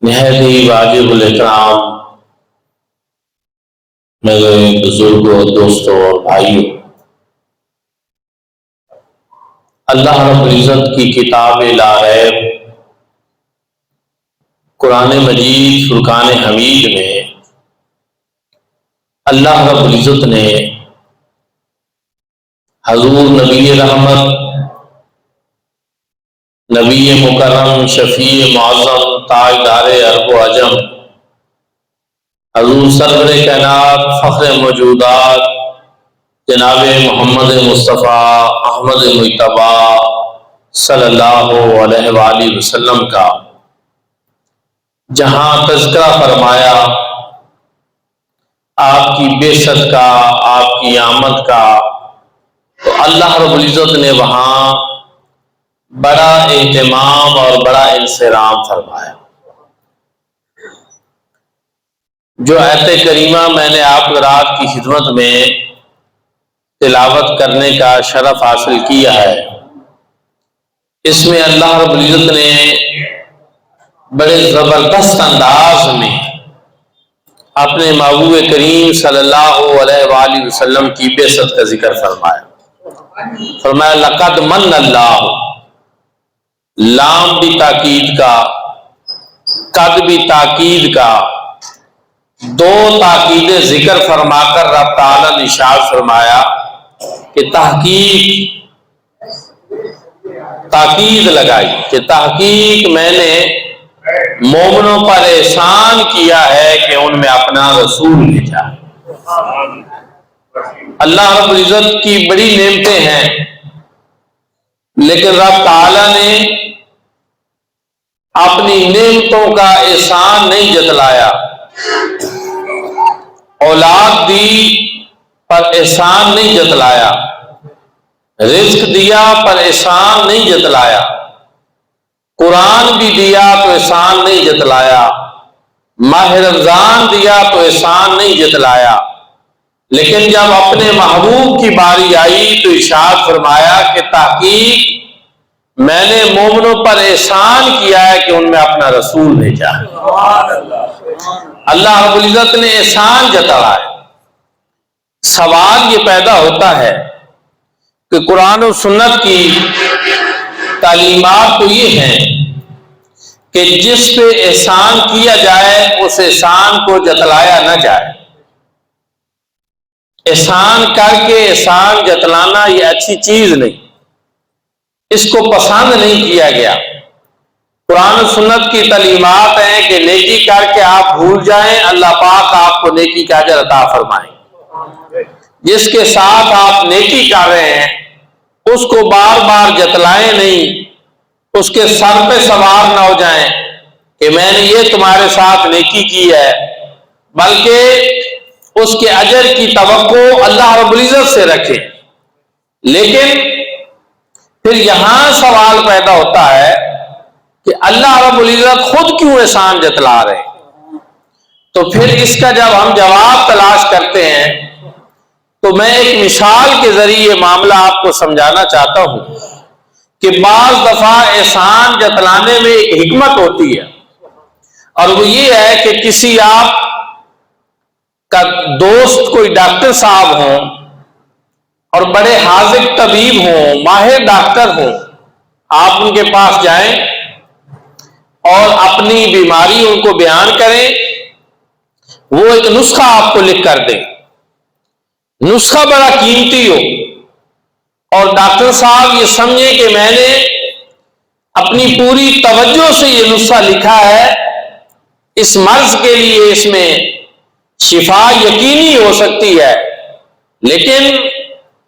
نہایت ہی واجب الاحترام میرے بزرگوں، دوستوں اور بھائیوں، اللہ رب العزت کی کتاب لا ریب قرآن مجید فرقان حمید میں اللہ رب العزت نے حضور نبی رحمت، نبی مکرم، شفیع معظم، تاجدار عرب و عجم، حضور سرور کائنات، فخر موجودات، جناب محمد مصطفیٰ احمد مجتبیٰ صلی اللہ علیہ وآلہ وسلم کا جہاں تذکرہ فرمایا، آپ کی بعثت کا، آپ کی آمد کا، تو اللہ رب العزت نے وہاں بڑا اہتمام اور بڑا انصرام فرمایا۔ جو آیت کریمہ میں نے آپ حضرات کی خدمت میں تلاوت کرنے کا شرف حاصل کیا ہے، اس میں اللہ رب العزت نے بڑے زبردست انداز میں اپنے محبوب کریم صلی اللہ علیہ وآلہ وسلم کی بعثت کا ذکر فرمایا۔ فرمایا لقد من اللہ، لام بھی تاکید کا، قد بھی تاکید کا، دو تاکیدیں ذکر فرما کر رب تعالیٰ نے ارشاد فرمایا کہ تاکید لگائی کہ تحقیق میں نے مومنوں پر احسان کیا ہے کہ ان میں اپنا رسول بھیجا۔ اللہ رب العزت کی بڑی نعمتیں ہیں، لیکن رب تعالیٰ نے اپنی نعمتوں کا احسان نہیں جتلایا۔ اولاد دی پر احسان نہیں جتلایا، رزق دیا پر احسان نہیں جتلایا، قرآن بھی دیا تو احسان نہیں جتلایا، ماہ رمضان دیا تو احسان نہیں جتلایا، لیکن جب اپنے محبوب کی باری آئی تو ارشاد فرمایا کہ تحقیق میں نے مومنوں پر احسان کیا ہے کہ ان میں اپنا رسول بھیجا۔ اللہ رب العزت نے احسان جتایا ہے۔ سوال یہ پیدا ہوتا ہے کہ قرآن و سنت کی تعلیمات تو یہ ہیں کہ جس پہ احسان کیا جائے اس احسان کو جتلایا نہ جائے۔ احسان کر کے احسان جتلانا یہ اچھی چیز نہیں، اس کو پسند نہیں کیا گیا۔ قرآن و سنت کی تعلیمات ہیں کہ نیکی کر کے آپ بھول جائیں، اللہ پاک آپ کو نیکی کا اجر عطا فرمائیں۔ جس کے ساتھ آپ نیکی کر رہے ہیں اس کو بار بار جتلائیں نہیں، اس کے سر پہ سوار نہ ہو جائیں کہ میں نے یہ تمہارے ساتھ نیکی کی ہے، بلکہ اس کے اجر کی توقع اللہ رب العزت سے رکھیں۔ لیکن پھر یہاں سوال پیدا ہوتا ہے کہ اللہ رب العزت خود کیوں احسان جتلا رہے ہیں؟ تو پھر اس کا جب ہم جواب تلاش کرتے ہیں تو میں ایک مثال کے ذریعے معاملہ آپ کو سمجھانا چاہتا ہوں کہ بعض دفعہ احسان جتلانے میں ایک حکمت ہوتی ہے، اور وہ یہ ہے کہ کسی آپ کا دوست کوئی ڈاکٹر صاحب ہوں اور بڑے حاذق طبیب ہوں، ماہر ڈاکٹر ہوں، آپ ان کے پاس جائیں اور اپنی بیماری ان کو بیان کریں، وہ ایک نسخہ آپ کو لکھ کر دیں، نسخہ بڑا قیمتی ہو، اور ڈاکٹر صاحب یہ سمجھے کہ میں نے اپنی پوری توجہ سے یہ نسخہ لکھا ہے، اس مرض کے لیے اس میں شفا یقینی ہو سکتی ہے، لیکن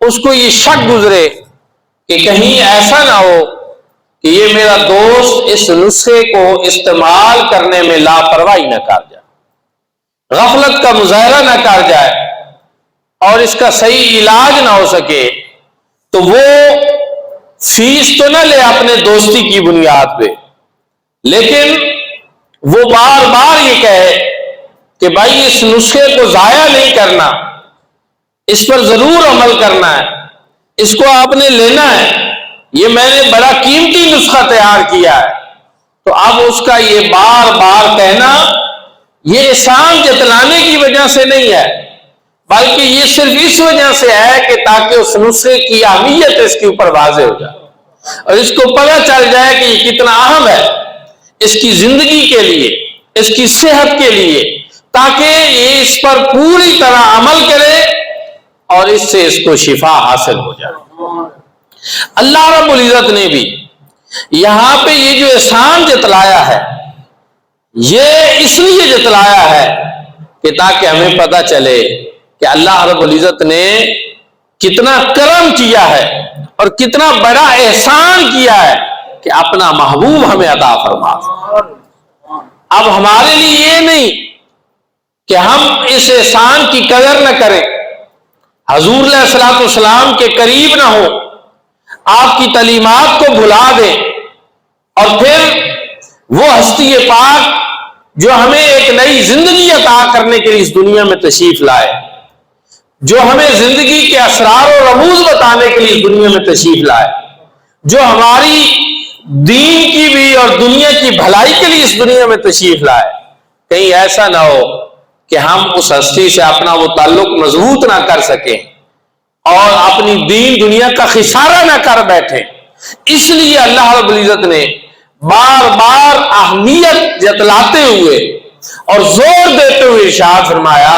اس کو یہ شک گزرے کہ کہیں ایسا نہ ہو کہ یہ میرا دوست اس نسخے کو استعمال کرنے میں لاپرواہی نہ کر جائے، غفلت کا مظاہرہ نہ کر جائے اور اس کا صحیح علاج نہ ہو سکے، تو وہ فیس تو نہ لے اپنے دوستی کی بنیاد پہ، لیکن وہ بار بار یہ کہے کہ بھائی اس نسخے کو ضائع نہیں کرنا، اس پر ضرور عمل کرنا ہے، اس کو آپ نے لینا ہے، یہ میں نے بڑا قیمتی نسخہ تیار کیا ہے۔ تو اب اس کا یہ بار بار کہنا یہ احسان جتلانے کی وجہ سے نہیں ہے، بلکہ یہ صرف اس وجہ سے ہے کہ تاکہ اس نسخے کی اہمیت اس کے اوپر واضح ہو جائے اور اس کو پتہ چل جائے کہ یہ کتنا اہم ہے اس کی زندگی کے لیے، اس کی صحت کے لیے، تاکہ یہ اس پر پوری طرح عمل کرے اور اس سے اس کو شفا حاصل ہو جائے۔ اللہ رب العزت نے بھی یہاں پہ یہ جو احسان جتلایا ہے یہ اس لیے جتلایا ہے کہ تاکہ ہمیں پتہ چلے کہ اللہ رب العزت نے کتنا کرم کیا ہے اور کتنا بڑا احسان کیا ہے کہ اپنا محبوب ہمیں عطا فرما۔ اب ہمارے لیے یہ نہیں کہ ہم اس احسان کی قدر نہ کریں، حضور علیہ الصلوۃ والسلام کے قریب نہ ہو، آپ کی تعلیمات کو بھلا دیں، اور پھر وہ ہستی پاک جو ہمیں ایک نئی زندگی عطا کرنے کے لیے اس دنیا میں تشریف لائے، جو ہمیں زندگی کے اسرار و رموز بتانے کے لیے اس دنیا میں تشریف لائے، جو ہماری دین کی بھی اور دنیا کی بھلائی کے لیے اس دنیا میں تشریف لائے، کہیں ایسا نہ ہو کہ ہم اس ہستی سے اپنا وہ تعلق مضبوط نہ کر سکیں اور اپنی دین دنیا کا خسارہ نہ کر بیٹھے۔ اس لیے اللہ رب العزت نے بار بار اہمیت جتلاتے ہوئے اور زور دیتے ہوئے ارشاد فرمایا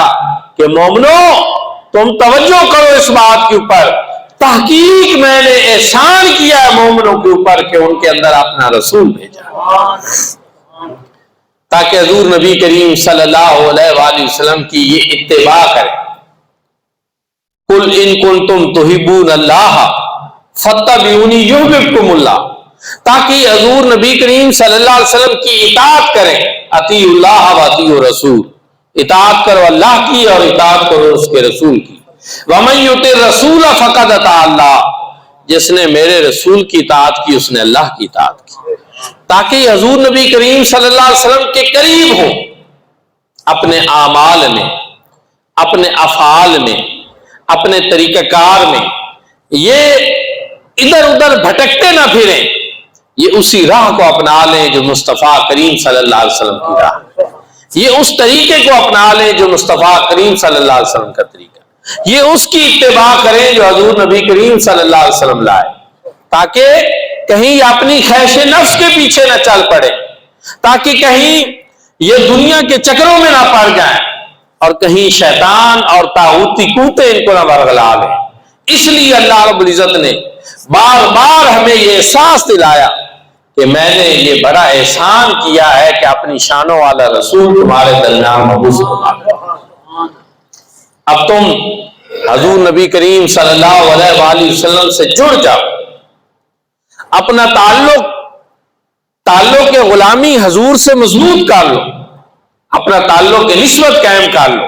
کہ مومنو تم توجہ کرو اس بات کے اوپر، تحقیق میں نے احسان کیا ہے مومنوں کے اوپر کہ ان کے اندر اپنا رسول بھیجا تاکہ حضور نبی کریم صلی اللہ علیہ وآلہ وسلم کی یہ اتباع کریں۔ قل ان کنتم تحبون اللہ فاتبعونی یحببکم اللہ، تاکہ حضور نبی کریم صلی اللہ علیہ وسلم کی اطاعت کریں، اطیعوا اللہ و اطیعوا الرسول، اطاعت کرو اللہ کی اور اطاعت کرو اس کے رسول کی۔ وَمَن يُطِعِ الرَّسُولَ فَقَدْ أَطَاعَ اللَّهَ، جس نے میرے رسول کی اطاعت کی اس نے اللہ کی اطاعت کی، تاکہ حضور نبی کریم صلی اللہ علیہ وسلم کے قریب ہوں، اپنے اعمال میں، اپنے افعال میں، اپنے طریقہ کار میں یہ ادھر ادھر بھٹکتے نہ پھریں، یہ اسی راہ کو اپنا لیں جو مصطفیٰ کریم صلی اللہ علیہ وسلم کی راہ ہے، یہ اس طریقے کو اپنا لیں جو مصطفیٰ کریم صلی اللہ علیہ وسلم کا طریقہ، یہ اس کی اتباع کریں جو حضور نبی کریم صلی اللہ علیہ وسلم لائے، تاکہ کہیں اپنی خواہش نفس کے پیچھے نہ چل پڑے، تاکہ کہیں یہ دنیا کے چکروں میں نہ پڑ جائیں اور کہیں شیطان اور طاغوتی قوتیں ان کو نہ برگلا لیں۔ اس لیے اللہ رب العزت نے بار بار ہمیں یہ احساس دلایا کہ میں نے یہ بڑا احسان کیا ہے کہ اپنی شانوں والا رسول تمہارے درمیان مبعوث فرما دیا۔ اب تم حضور نبی کریم صلی اللہ علیہ وآلہ وسلم سے جڑ جاؤ، اپنا تعلق غلامی حضور سے مضبوط کر لو، اپنا تعلق نسبت قائم کر لو،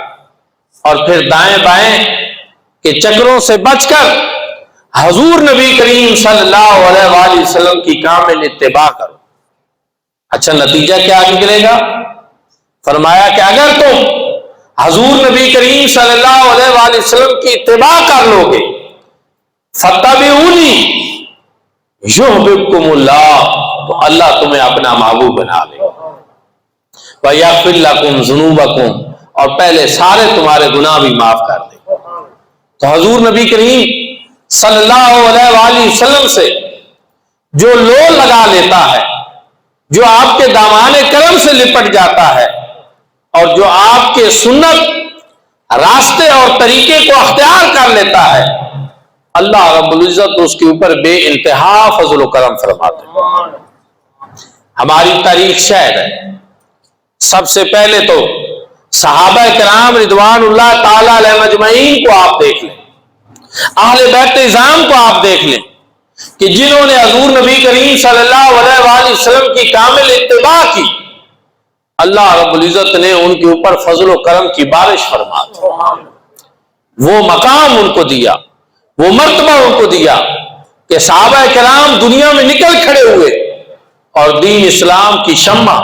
اور پھر دائیں بائیں کے چکروں سے بچ کر حضور نبی کریم صلی اللہ علیہ وآلہ وسلم کی کامل اتباع کرو۔ اچھا نتیجہ کیا نکلے گا؟ فرمایا کہ اگر تم حضور نبی کریم صلی اللہ علیہ وآلہ وسلم کی اتباع کر لو گے، فاتبعونی یحببکم اللہ، تو اللہ تمہیں اپنا محبوب بنا لے گا، وَيَغْفِرْ لَكُمْ ذُنُوبَكُمْ، اور پہلے سارے تمہارے گناہ بھی معاف کر دے گا۔ تو حضور نبی کریم صلی اللہ علیہ وآلہ وسلم سے جو لو لگا لیتا ہے، جو آپ کے دامان کرم سے لپٹ جاتا ہے، اور جو آپ کے سنت راستے اور طریقے کو اختیار کر لیتا ہے، اللہ رب العزت اس کے اوپر بے انتہا فضل و کرم فرماتے ہیں۔ ہماری تاریخ شاہد ہے، سب سے پہلے تو صحابہ کرام رضوان اللہ تعالی علیہ مجمعین کو آپ دیکھ لیں، اہل بیت اعظام کو آپ دیکھ لیں کہ جنہوں نے حضور نبی کریم صلی اللہ علیہ وآلہ وسلم کی کامل اتباع کی، اللہ رب العزت نے ان کے اوپر فضل و کرم کی بارش فرما دی، وہ مقام ان کو دیا، وہ مرتبہ ان کو دیا کہ صحابہ کرام دنیا میں نکل کھڑے ہوئے اور دین اسلام کی شمع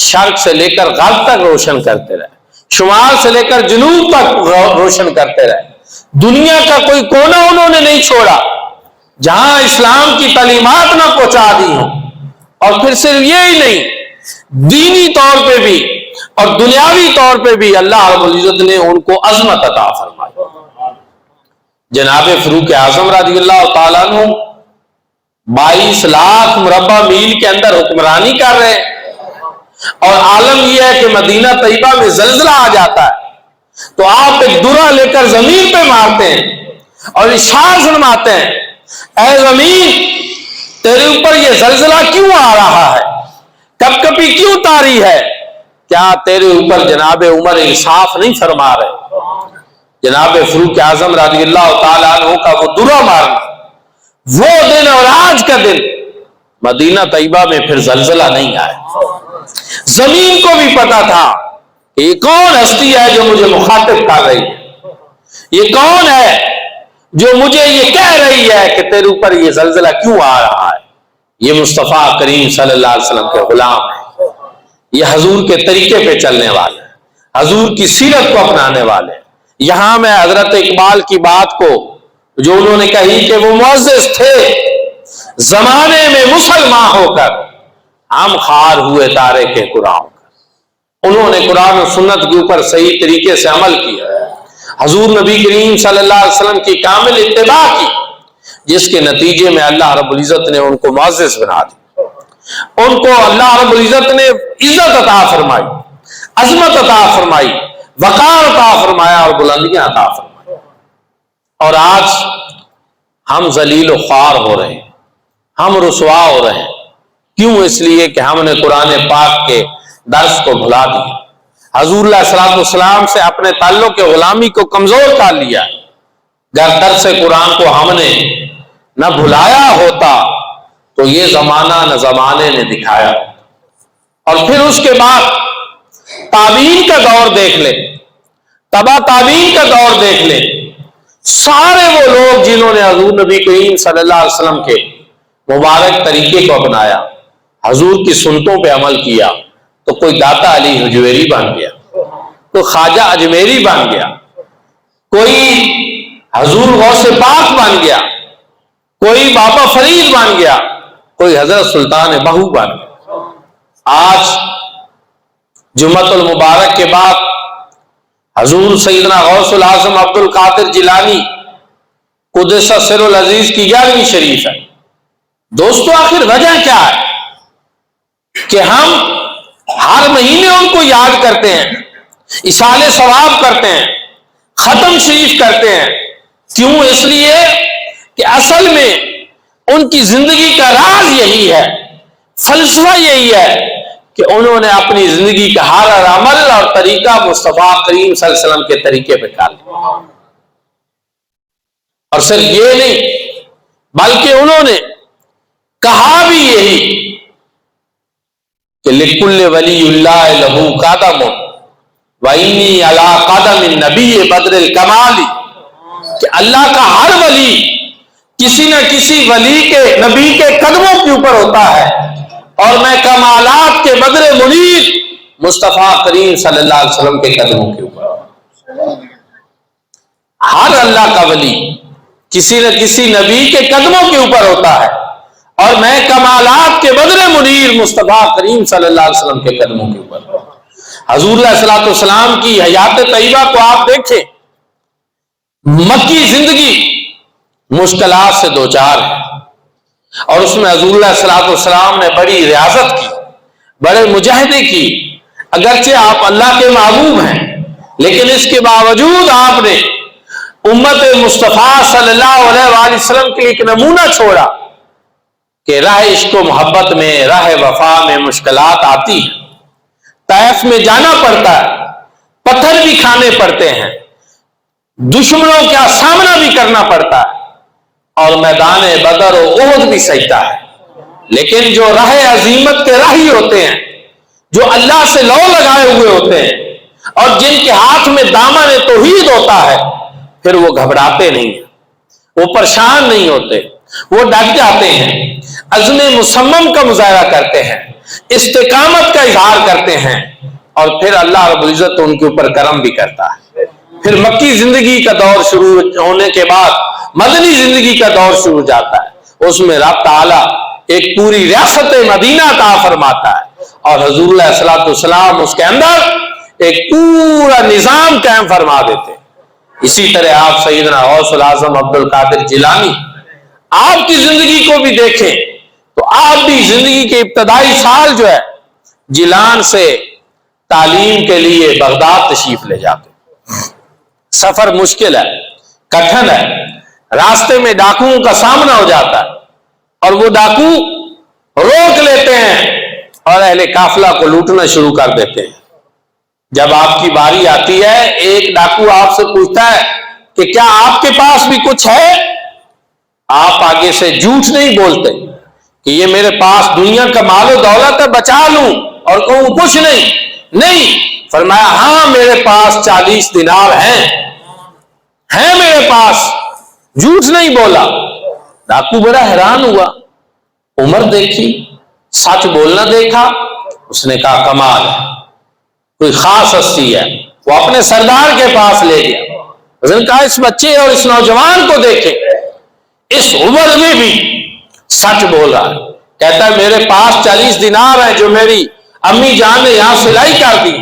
شرق سے لے کر غرب تک روشن کرتے رہے، شمال سے لے کر جنوب تک روشن کرتے رہے، دنیا کا کوئی کونا انہوں نے نہیں چھوڑا جہاں اسلام کی تعلیمات نہ پہنچا دی ہوں، اور پھر صرف یہی نہیں، دینی طور پہ بھی اور دنیاوی طور پہ بھی اللہ رب العزت نے ان کو عظمت عطا فرمائی۔ جناب فاروق اعظم رضی اللہ تعالیٰ عنہ 22 لاکھ مربع میل کے اندر حکمرانی کر رہے ہیں، اور عالم یہ ہے کہ مدینہ طیبہ میں زلزلہ آ جاتا ہے تو آپ ایک درہ لے کر زمین پہ مارتے ہیں اور اشار فرماتے ہیں، اے زمین تیرے اوپر یہ زلزلہ کیوں آ رہا ہے، کب کبھی کیوں تاری ہے، کیا تیرے اوپر جناب عمر انصاف نہیں فرما رہے؟ جناب فاروق اعظم رضی اللہ تعالیٰ عنہ کا وہ درہ مارنا، وہ دن اور آج کا دن مدینہ طیبہ میں پھر زلزلہ نہیں آیا۔ زمین کو بھی پتا تھا کہ یہ کون ہستی ہے جو مجھے مخاطب کر رہی ہے، یہ کون ہے جو مجھے یہ کہہ رہی ہے کہ تیرے اوپر یہ زلزلہ کیوں آ رہا ہے؟ یہ مصطفیٰ کریم صلی اللہ علیہ وسلم کے غلام ہیں، یہ حضور کے طریقے پہ چلنے والے ہیں، حضور کی سیرت کو اپنانے والے ہیں۔ یہاں میں حضرت اقبال کی بات کو جو انہوں نے کہی کہ وہ معزز تھے زمانے میں مسلمان ہو کر، ہم خار ہوئے تارے کے قرآن کا، انہوں نے قرآن و سنت کے اوپر صحیح طریقے سے عمل کیا، حضور نبی کریم صلی اللہ علیہ وسلم کی کامل اتباع کی، جس کے نتیجے میں اللہ رب العزت نے ان کو معزز بنا دیا، ان کو اللہ رب العزت نے عزت عطا فرمائی، عظمت عطا فرمائی، وقار عطا فرمایا اور بلندیاں عطا فرمائی۔ اور آج ہم ذلیل و خوار ہو رہے ہیں، ہم رسوا ہو رہے ہیں، کیوں؟ اس لیے کہ ہم نے قرآن پاک کے درس کو بھلا دیا، حضور علیہ الصلوۃ والسلام سے اپنے تعلق کے غلامی کو کمزور کر لیا۔ اگر درس قرآن کو ہم نے نہ بھلایا ہوتا تو یہ زمانہ نہ زمانے نے دکھایا۔ اور پھر اس کے بعد تابعین کا دور دیکھ لیں، تبا تابعین کا دور دیکھ لیں، سارے وہ لوگ جنہوں نے حضور نبی کریم صلی اللہ علیہ وسلم کے مبارک طریقے کو اپنایا، حضور کی سنتوں پہ عمل کیا، تو کوئی داتا علی حجویری بن گیا، کوئی خواجہ اجمیری بن گیا، کوئی حضور غوث پاک بن گیا، کوئی بابا فرید بن گیا، کوئی حضرت سلطان بہو بن گیا۔ آج جمعۃ المبارک کے بعد حضور سیدنا غوث العظم عبد القادر جیلانی قدس سر العزیز کی 11ویں شریف ہے۔ دوستو آخر وجہ کیا ہے کہ ہم ہر مہینے ان کو یاد کرتے ہیں، اصالِ ثواب کرتے ہیں، ختم شریف کرتے ہیں؟ کیوں؟ اس لیے کہ اصل میں ان کی زندگی کا راز یہی ہے، فلسفہ یہی ہے کہ انہوں نے اپنی زندگی کا ہر عمل اور طریقہ مصطفیٰ کریم صلی اللہ علیہ وسلم کے طریقے پہ کر لیا۔ اور صرف یہ نہیں بلکہ انہوں نے کہا بھی یہی کہ لِكُلِّ وَلِيُّ اللَّهِ لَهُ قَدَمٌ وَإِنِّي عَلَىٰ قَدَمِ النَّبِيِّ بَدْرِ الْكَمَالِ، کہ اللہ کا ہر ولی کسی نہ کسی ولی کے نبی کے قدموں کے اوپر ہوتا ہے، اور میں کمالات کے بدر منیر مصطفیٰ کریم صلی اللہ علیہ وسلم کے قدموں کے اوپر۔ ہر اللہ کا ولی کسی نہ کسی نبی کے قدموں کے اوپر ہوتا ہے، اور میں کمالات کے بدر منیر مصطفیٰ کریم صلی اللہ علیہ وسلم کے قدموں کے اوپر۔ حضور علیہ الصلوۃ والسلام کی حیات طیبہ کو آپ دیکھیں، مکی زندگی مشکلات سے دوچار ہے، اور اس میں حضور علیہ الصلوۃ والسلام نے بڑی ریاضت کی، بڑے مجاہدے کی۔ اگرچہ آپ اللہ کے محبوب ہیں، لیکن اس کے باوجود آپ نے امت مصطفیٰ صلی اللہ علیہ وآلہ وسلم کے لیے ایک نمونہ چھوڑا کہ راہ عشق و محبت میں، راہ وفا میں مشکلات آتی ہیں، طائف میں جانا پڑتا ہے، پتھر بھی کھانے پڑتے ہیں، دشمنوں کا سامنا بھی کرنا پڑتا ہے، اور میدان بدر و احد بھی سجدہ ہے۔ لیکن جو راہ عزیمت کے راہی ہوتے ہیں، جو اللہ سے لو لگائے ہوئے ہوتے ہیں، اور جن کے ہاتھ میں دامن توحید ہوتا ہے، پھر وہ گھبراتے نہیں ہیں، وہ پریشان نہیں ہوتے، وہ ڈٹ جاتے ہیں، عزم مصمم کا مظاہرہ کرتے ہیں، استقامت کا اظہار کرتے ہیں، اور پھر اللہ رب العزت ان کے اوپر کرم بھی کرتا ہے۔ پھر مکی زندگی کا دور شروع ہونے کے بعد مدنی زندگی کا دور شروع ہو جاتا ہے، اس میں رب تعالیٰ ایک پوری ریاست مدینہ عطا فرماتا ہے، اور حضور علیہ الصلوۃ والسلام اس کے اندر ایک پورا نظام قائم فرما دیتے ہیں۔ اسی طرح آپ سیدنا غوث العظم عبد القادر جیلانی، آپ کی زندگی کو بھی دیکھیں تو آپ بھی زندگی کے ابتدائی سال جو ہے جیلان سے تعلیم کے لیے بغداد تشریف لے جاتے۔ سفر مشکل ہے، کٹھن ہے، راستے میں ڈاکوؤں کا سامنا ہو جاتا ہے اور وہ ڈاکو روک لیتے ہیں اور اہل قافلہ کو لوٹنا شروع کر دیتے ہیں۔ جب آپ کی باری آتی ہے، ایک ڈاکو آپ سے پوچھتا ہے کہ کیا آپ کے پاس بھی کچھ ہے؟ آپ آگے سے جھوٹ نہیں بولتے کہ یہ میرے پاس دنیا کا مال و دولت ہے، بچا لوں، اور کہوں کچھ نہیں، فرمایا ہاں میرے پاس 40 دینار ہیں میرے پاس، جھوٹ نہیں بولا۔ ڈاکو بڑا حیران ہوا، عمر دیکھی، سچ بولنا دیکھا، اس نے کہا کمال ہے، کوئی خاص ہستی ہے۔ وہ اپنے سردار کے پاس لے گیا، اس نے کہا اس بچے اور اس نوجوان کو دیکھیں، اس عمر میں بھی سچ بول رہا ہے۔ کہتا ہے میرے پاس 40 دینار ہیں جو میری امی جان نے یہاں سلائی کر دی۔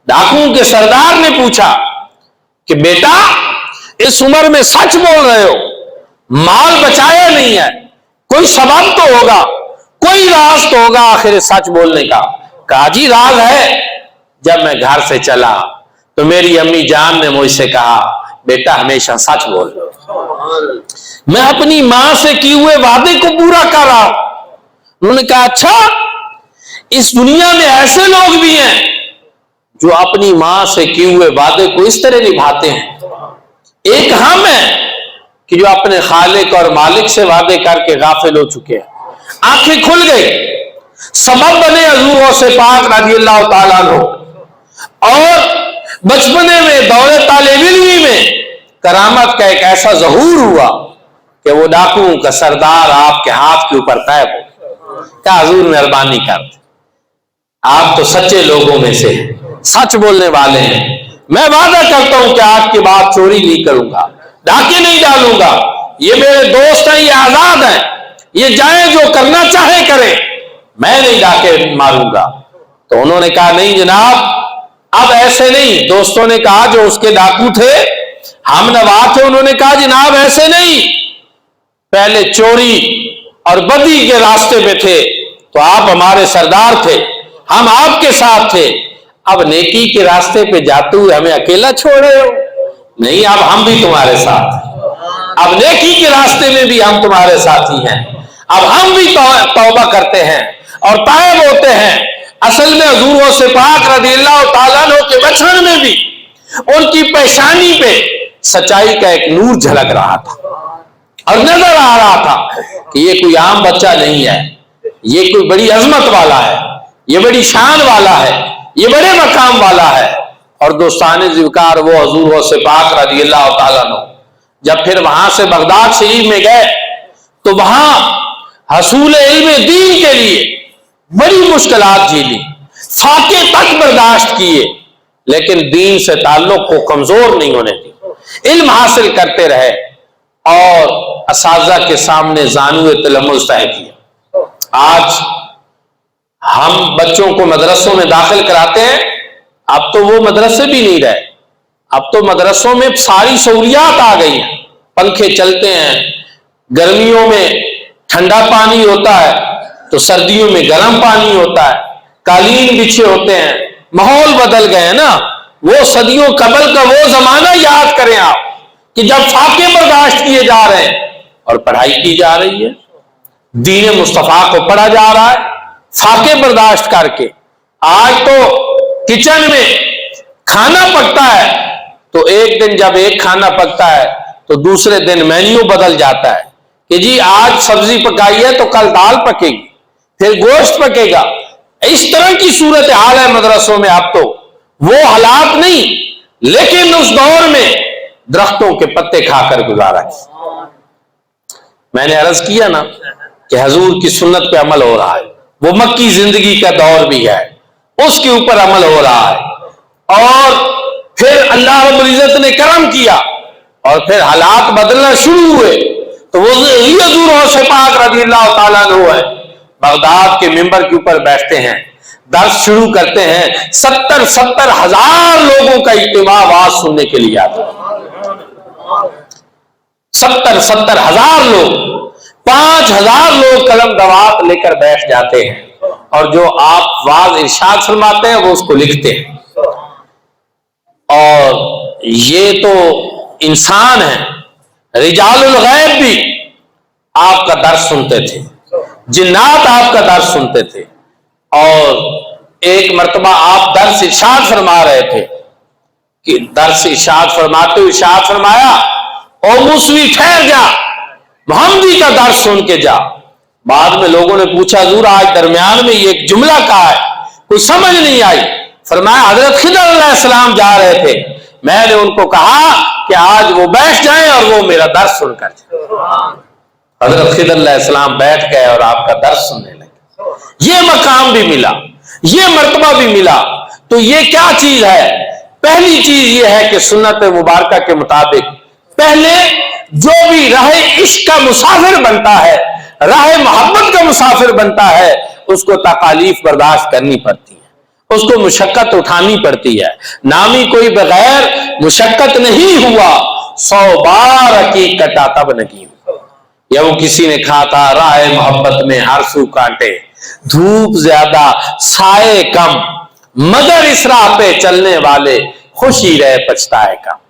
ڈاکوؤں کے سردار نے پوچھا کہ بیٹا اس عمر میں سچ بول رہے ہو، مال بچایا نہیں ہے، کوئی سبب تو ہوگا، کوئی راز تو ہوگا آخر سچ بولنے کا۔ کہا جی راز ہے، جب میں گھر سے چلا تو میری امی جان نے مجھ سے کہا بیٹا ہمیشہ سچ بول، میں اپنی ماں سے کیے ہوئے وعدے کو پورا کر رہا ہوں۔ انہوں نے کہا اچھا، اس دنیا میں ایسے لوگ بھی ہیں جو اپنی ماں سے کیے ہوئے وعدے کو اس طرح نبھاتے ہیں۔ ایک ہم ہیں کہ جو اپنے خالق اور مالک سے وعدے کر کے غافل ہو چکے ہیں۔ آنکھیں کھل گئی، سبب بنے حضور غوث پاک رضی اللہ تعالیٰ عنہ، اور بچپنے میں دور طالب علمی میں کرامت کا ایک ایسا ظہور ہوا کہ وہ ڈاکوؤں کا سردار آپ کے ہاتھ کے اوپر طیب ہو۔ کہا حضور مہربانی کرتے، آپ تو سچے لوگوں میں سے سچ بولنے والے ہیں، میں وعدہ کرتا ہوں کہ آج کے بعد چوری نہیں کروں گا، ڈاکے نہیں ڈالوں گا، یہ میرے دوست ہیں، یہ آزاد ہیں، یہ جائیں جو کرنا چاہے کریں، میں نہیں ڈاکے ماروں گا۔ تو انہوں نے کہا نہیں جناب، اب ایسے نہیں۔ دوستوں نے کہا جو اس کے ڈاکو تھے، ہم نوا تھے، انہوں نے کہا جناب ایسے نہیں، پہلے چوری اور بدی کے راستے پہ تھے تو آپ ہمارے سردار تھے، ہم آپ کے ساتھ تھے، اب نیکی کے راستے پہ جاتے ہوئے ہمیں اکیلا چھوڑے ہو؟ نہیں، اب ہم بھی تمہارے ساتھ ہیں، اب نیکی کے راستے میں بھی ہم تمہارے ساتھی ہیں، اب ہم بھی توبہ کرتے ہیں اور تائب ہوتے ہیں۔ اصل میں حضور غوث پاک رضی اللہ تعالیٰ عنہ کے بچپن میں بھی ان کی پیشانی پہ سچائی کا ایک نور جھلک رہا تھا اور نظر آ رہا تھا کہ یہ کوئی عام بچہ نہیں ہے، یہ کوئی بڑی عظمت والا ہے، یہ بڑی شان والا ہے، یہ بڑے مقام والا ہے۔ اور دوستان ذوالفقار وہ حضور غوث پاک رضی اللہ تعالیٰ عنہ جب پھر وہاں سے بغداد شریف میں گئے تو وہاں حصول علم دین کے لیے بڑی مشکلات جھیلی، فاقے تک برداشت کیے، لیکن دین سے تعلق کو کمزور نہیں ہونے دی، علم حاصل کرتے رہے اور اساتذہ کے سامنے زانو تلمذ طے کیا۔ آج ہم بچوں کو مدرسوں میں داخل کراتے ہیں، اب تو وہ مدرسے بھی نہیں رہے، اب تو مدرسوں میں ساری سہولیات آ گئی ہیں، پنکھے چلتے ہیں، گرمیوں میں ٹھنڈا پانی ہوتا ہے تو سردیوں میں گرم پانی ہوتا ہے، قالین بچھے ہوتے ہیں، ماحول بدل گئے ہیں نا۔ وہ صدیوں قبل کا وہ زمانہ یاد کریں آپ کہ جب فاقے برداشت کیے جا رہے ہیں اور پڑھائی کی جا رہی ہے، دین مصطفیٰ کو پڑھا جا رہا ہے فاقے برداشت کر کے۔ آج تو کچن میں کھانا پکتا ہے تو ایک دن جب ایک کھانا پکتا ہے تو دوسرے دن مینیو بدل جاتا ہے کہ جی آج سبزی پکائی ہے تو کل دال پکے گی، پھر گوشت پکے گا۔ اس طرح کی صورت حال ہے مدرسوں میں۔ اب تو وہ حالات نہیں، لیکن اس دور میں درختوں کے پتے کھا کر گزارا ہے۔ میں نے عرض کیا نا کہ حضور کی سنت پہ عمل ہو رہا ہے، وہ مکی زندگی کا دور بھی ہے، اس کے اوپر عمل ہو رہا ہے، اور پھر اللہ رب العزت نے کرم کیا اور پھر حالات بدلنا شروع ہوئے تو وہ حضور غوث پاک رضی اللہ تعالیٰ عنہ ہے، بغداد کے ممبر کے اوپر بیٹھتے ہیں، درس شروع کرتے ہیں، 70,000 لوگوں کا اجتماع آواز سننے کے لیے آتا ہے، 70,000 لوگ، 5,000 لوگ قلم دوات لے کر بیٹھ جاتے ہیں، اور جو آپ واز ارشاد فرماتے ہیں وہ اس کو لکھتے ہیں۔ اور یہ تو انسان ہے، رجال الغیب بھی آپ کا درس سنتے تھے، جنات آپ کا درس سنتے تھے، اور ایک مرتبہ آپ درس ارشاد فرما رہے تھے کہ درس ارشاد فرماتے ہوئے ارشاد فرمایا، او موسوی ٹھہر جا، محمدی کا درس سن کے جا۔ بعد میں لوگوں نے پوچھا حضور آج درمیان میں یہ ایک جملہ کہا ہے، کوئی سمجھ نہیں آئی۔ فرمایا حضرت خضر علیہ السلام جا رہے تھے، میں نے ان کو کہا کہ آج وہ بیٹھ جائیں اور وہ میرا درس سن کر جائیں۔ حضرت خضر علیہ السلام بیٹھ گئے اور آپ کا درس سننے لگے۔ یہ مقام بھی ملا، یہ مرتبہ بھی ملا۔ تو یہ کیا چیز ہے؟ پہلی چیز یہ ہے کہ سنت مبارکہ کے مطابق پہلے جو بھی راہ عشق کا مسافر بنتا ہے، راہ محبت کا مسافر بنتا ہے، اس کو تکالیف برداشت کرنی پڑتی ہے، اس کو مشقت اٹھانی پڑتی ہے۔ نامی کوئی بغیر مشقت نہیں ہوا، 100 بار عقیق کٹا تب نہیں ہوا۔ یا وہ کسی نے کہا تھا راہ محبت میں ہر سو کانٹے، دھوپ زیادہ سائے کم، مگر اس راہ پہ چلنے والے خوشی رہے پچھتائے کم۔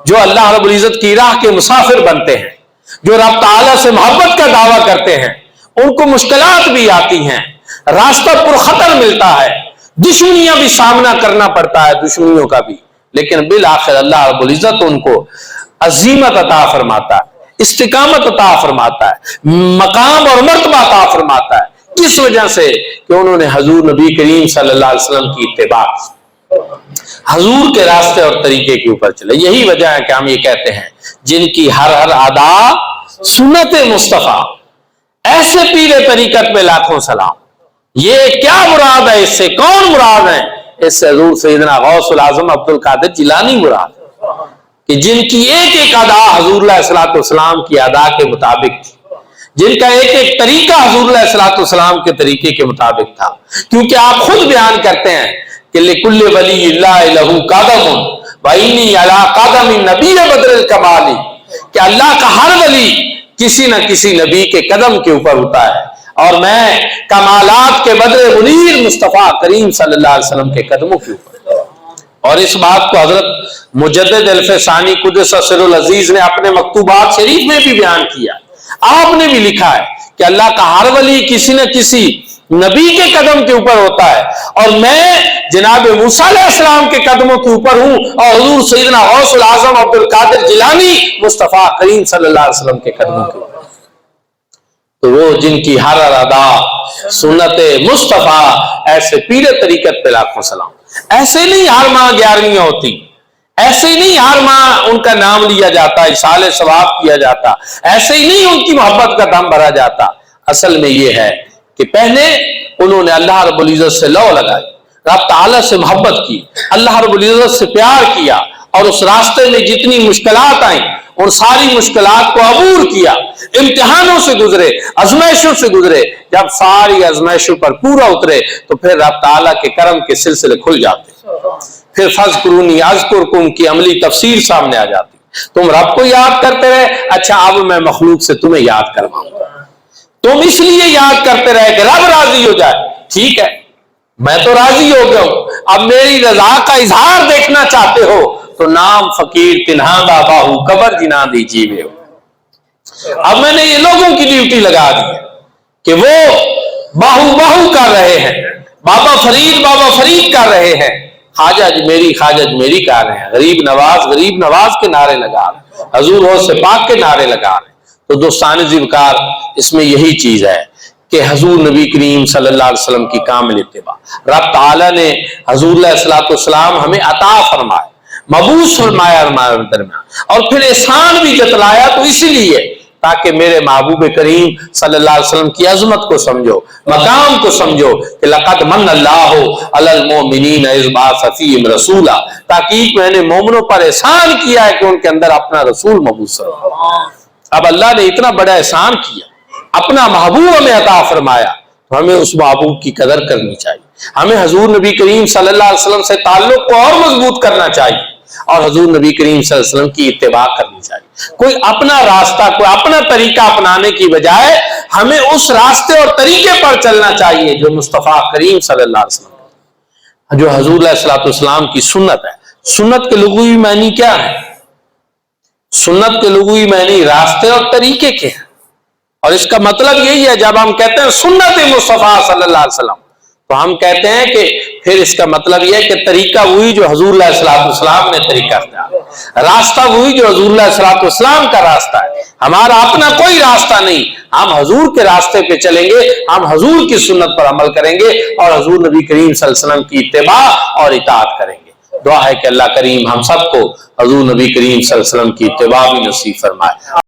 جو اللہ رب العزت کی راہ کے مسافر بنتے ہیں، جو رب تعالیٰ سے محبت کا دعویٰ کرتے ہیں، ان کو مشکلات بھی آتی ہیں، راستہ پرخطر ملتا ہے، دشمنیاں بھی سامنا کرنا پڑتا ہے، دشمنیوں کا بھی، لیکن بالآخر اللہ رب العزت ان کو عظیمت عطا فرماتا ہے، استقامت عطا فرماتا ہے، مقام اور مرتبہ عطا فرماتا ہے۔ کس وجہ سے؟ کہ انہوں نے حضور نبی کریم صلی اللہ علیہ وسلم کی اتباع، حضور کے راستے اور طریقے کے اوپر چلے۔ یہی وجہ ہے کہ ہم یہ کہتے ہیں جن کی ہر ادا سنت مصطفیٰ، ایسے پیر طریقت میں لاکھوں سلام۔ یہ کیا مراد ہے؟ اس سے کون مراد ہے؟ اس سے حضور سیدنا غوث العظم عبد القادر جیلانی مراد ہے، کہ جن کی ایک ایک ادا حضور علیہ الصلوۃ والسلام کی ادا کے مطابق تھی، جن کا ایک ایک طریقہ حضور علیہ الصلوۃ والسلام کے طریقے کے مطابق تھا۔ کیونکہ آپ خود بیان کرتے ہیں کہ لکل ولی اللہ لہ قدم وانی علی قدم نبی بدر الکمال، کہ اللہ کا ہر ولی کسی نہ کسی نبی کے قدم کے اوپر ہوتا ہے، اور میں کمالات کے بدر منیر مصطفیٰ کریم صلی اللہ علیہ وسلم کے قدموں کے اوپر۔ اور اس بات کو حضرت مجدد الف ثانی قدس سر العزیز نے اپنے مکتوبات شریف میں بھی بیان کیا، آپ نے بھی لکھا ہے کہ اللہ کا ہر ولی کسی نہ کسی نبی کے قدم کے اوپر ہوتا ہے، اور میں جناب موسیٰ علیہ السلام کے قدموں کے اوپر ہوں، اور حضور سیدنا غوث العظم عبد القادر جیلانی مصطفیٰ کریم صلی اللہ علیہ وسلم کے قدموں کے اوپر۔ تو وہ جن کی ہر ادا سنت مصطفیٰ، ایسے پیر طریقت پہ لاکھوں سلام۔ ایسے نہیں ہر ماہ 11ویں ہوتی، ایسے ہی نہیں ہر ماہ ان کا نام لیا جاتا، اشارے ثواب کیا جاتا، ایسے ہی نہیں ان کی محبت کا دم بھرا جاتا۔ اصل میں یہ ہے کہ پہلے انہوں نے اللہ رب العزت سے لو لگائی، رب تعالیٰ سے محبت کی، اللہ رب العزت سے پیار کیا، اور اس راستے میں جتنی مشکلات آئیں ان ساری مشکلات کو عبور کیا، امتحانوں سے گزرے، آزمائشوں سے گزرے۔ جب ساری آزمائشوں پر پورا اترے تو پھر رب تعالیٰ کے کرم کے سلسلے کھل جاتے، پھر فَاذْكُرُونِی أَذْكُرْكُمْ کی عملی تفسیر سامنے آ جاتی۔ تم رب کو یاد کرتے رہے، اچھا اب میں مخلوق سے تمہیں یاد کرواؤں گا۔ تم اس لیے یاد کرتے رہے کہ رب راضی ہو جائے، ٹھیک ہے میں تو راضی ہو گیا ہوں، اب میری رضا کا اظہار دیکھنا چاہتے ہو تو نام فقیر تنہا دا باہو قبر جنا دی جیوے ہو۔ اب میں نے یہ لوگوں کی ڈیوٹی لگا دی ہے کہ وہ باہو باہو کر رہے ہیں، بابا فرید کر رہے ہیں، خواجہ اجمیری خواجہ اجمیری کر رہے ہیں، غریب نواز کے نعرے لگا رہے ہیں، حضور غوث پاک کے نعرے لگا رہے ہیں۔ تو دوستان ذوالفقار اس میں یہی چیز ہے کہ حضور نبی کریم صلی اللہ علیہ وسلم کی کامل اتباع، رب تعالیٰ نے حضور علیہ الصلوۃ والسلام ہمیں عطا فرمائے، مبعوث فرمایا ہمارے درمیان، اور پھر احسان بھی جتلایا، تو اسی لیے تاکہ میرے محبوب کریم صلی اللہ علیہ وسلم کی عظمت کو سمجھو، مقام کو سمجھو کہ لقد من اللہ علی المؤمنین اذ بعث فیہم رسولا، تاکہ میں نے مومنوں پر احسان کیا ہے کہ ان کے اندر اپنا رسول مبعوث ہے۔ اب اللہ نے اتنا بڑا احسان کیا, اپنا محبوب ہمیں عطا فرمایا, تو ہمیں اس محبوب کی قدر کرنی چاہیے. ہمیں حضور نبی کریم صلی اللہ علیہ وسلم سے تعلق کو اور مضبوط کرنا چاہیے, اور حضور نبی کریم صلی اللہ علیہ وسلم کی اتباع کرنی چاہیے. کوئی اپنا راستہ, کوئی اپنا طریقہ اپنانے کی بجائے ہمیں اس راستے اور طریقے پر چلنا چاہیے جو مصطفیٰ کریم صلی اللہ علیہ وسلم, جو حضور علیہ الصلوۃ والسلام کی سنت ہے. سنت کے لغوی معنی کیا ہے؟ سنت کے لغوی معنی راستے اور طریقے کے ہیں, اور اس کا مطلب یہی ہے جب ہم کہتے ہیں سنت مصطفیٰ صلی اللہ علیہ وسلم, تو ہم کہتے ہیں کہ پھر اس کا مطلب یہ ہے کہ طریقہ وہی جو حضور علیہ الصلوۃ والسلام نے طریقہ اختیار, راستہ وہی جو حضور علیہ الصلوۃ والسلام کا راستہ ہے. ہمارا اپنا کوئی راستہ نہیں, ہم حضور کے راستے پہ چلیں گے, ہم حضور کی سنت پر عمل کریں گے, اور حضور نبی کریم صلی اللہ علیہ وسلم کی اتباع اور اطاعت کریں گے. دعا ہے کہ اللہ کریم ہم سب کو حضور نبی کریم صلی اللہ علیہ وسلم کی اتباع بھی نصیب فرمائے.